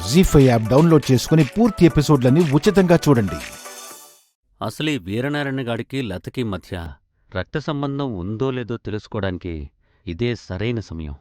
జీ5 app download చేసుకుని పూర్తి ఎపిసోడ్లని ఉచితంగా చూడండి. అసలు ఈ వీరనారాయణ గాడికి లతకి మధ్య రక్త సంబంధం ఉందో లేదో తెలుసుకోవడానికి ఇదే సరైన సమయం.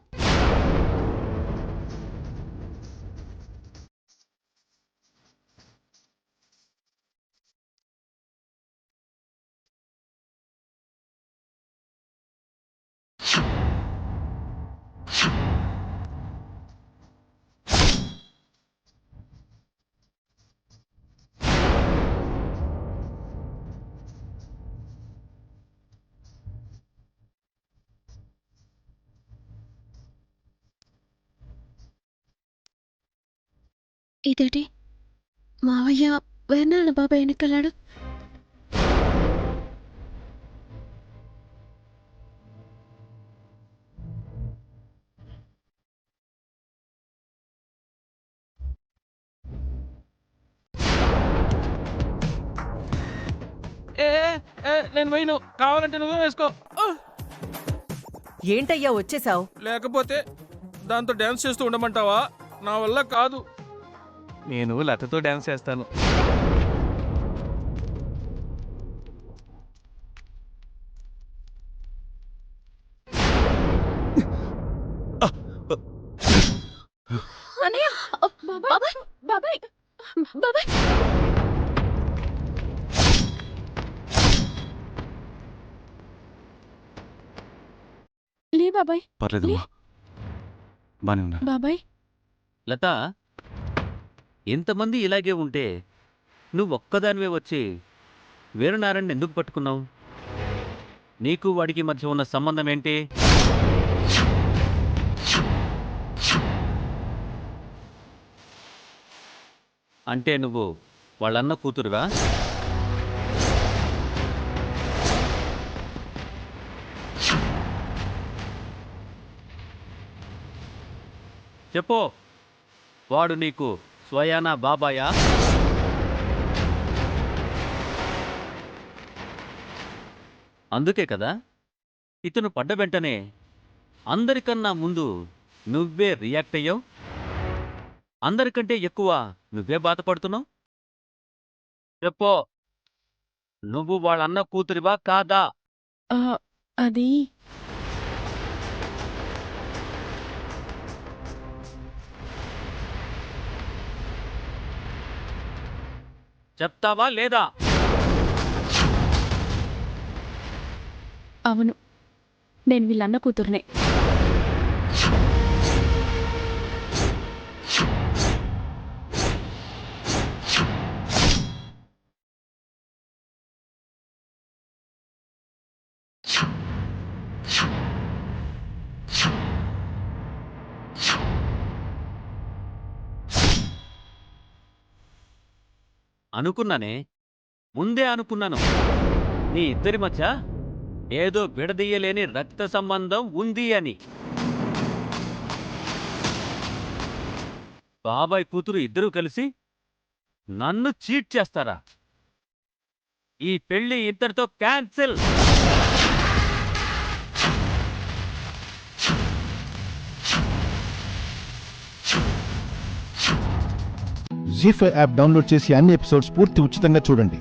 ఇదేంటి మావయ్య వేనాన్న బాబాయ్ ఎన్నికెళ్ళాడు? నేను పోయిను, కావాలంటే నువ్వే వేసుకో. ఏంటయ్యా వచ్చేసావు? లేకపోతే దాంతో డ్యాన్స్ చేస్తూ ఉండమంటావా? నా వల్ల కాదు. నేను లతతో డ్యాన్స్ చేస్తాను. అన్నయ్య! బాబాయ్! బాబాయ్! బాబాయ్! లే బాబాయ్! పర్లేదమ్మా, బానే ఉన్నా. బాబాయ్! లత, ఎంతమంది ఇలాగే ఉంటే నువ్వొక్కదానివే వచ్చి వీరనారాయణ ఎందుకు పట్టుకున్నావు? నీకు వాడికి మధ్య ఉన్న సంబంధం ఏంటి? అంటే నువ్వు వాళ్ళన్న కూతురువా? చెప్పు, వాడు నీకు స్వయానా బాబాయా? అందుకే కదా ఇతను పడ్డ వెంటనే అందరికన్నా ముందు నువ్వే రియాక్ట్ అయ్యావు. అందరికంటే ఎక్కువ నువ్వే బాధపడుతున్నావు. చెప్పు, నువ్వు వాళ్ళన్న కూతురివా కాదా? అది చెప్తావా లేదా? అవును, నేను వీళ్ళన్న కూతురునే. అనుకున్నానే, ముందే అనుకున్నాను. నీ ఇద్దరి మధ్య ఏదో విడదీయలేని రక్త సంబంధం ఉంది అని. బాబాయ్ కూతురు ఇద్దరూ కలిసి నన్ను చీట్ చేస్తారా? ఈ పెళ్లి ఇద్దరితో క్యాన్సిల్. జీ5 యాప్ డౌన్లోడ్ చేసి అన్ని ఎపిసోడ్స్ పూర్తి ఉచితంగా చూడండి.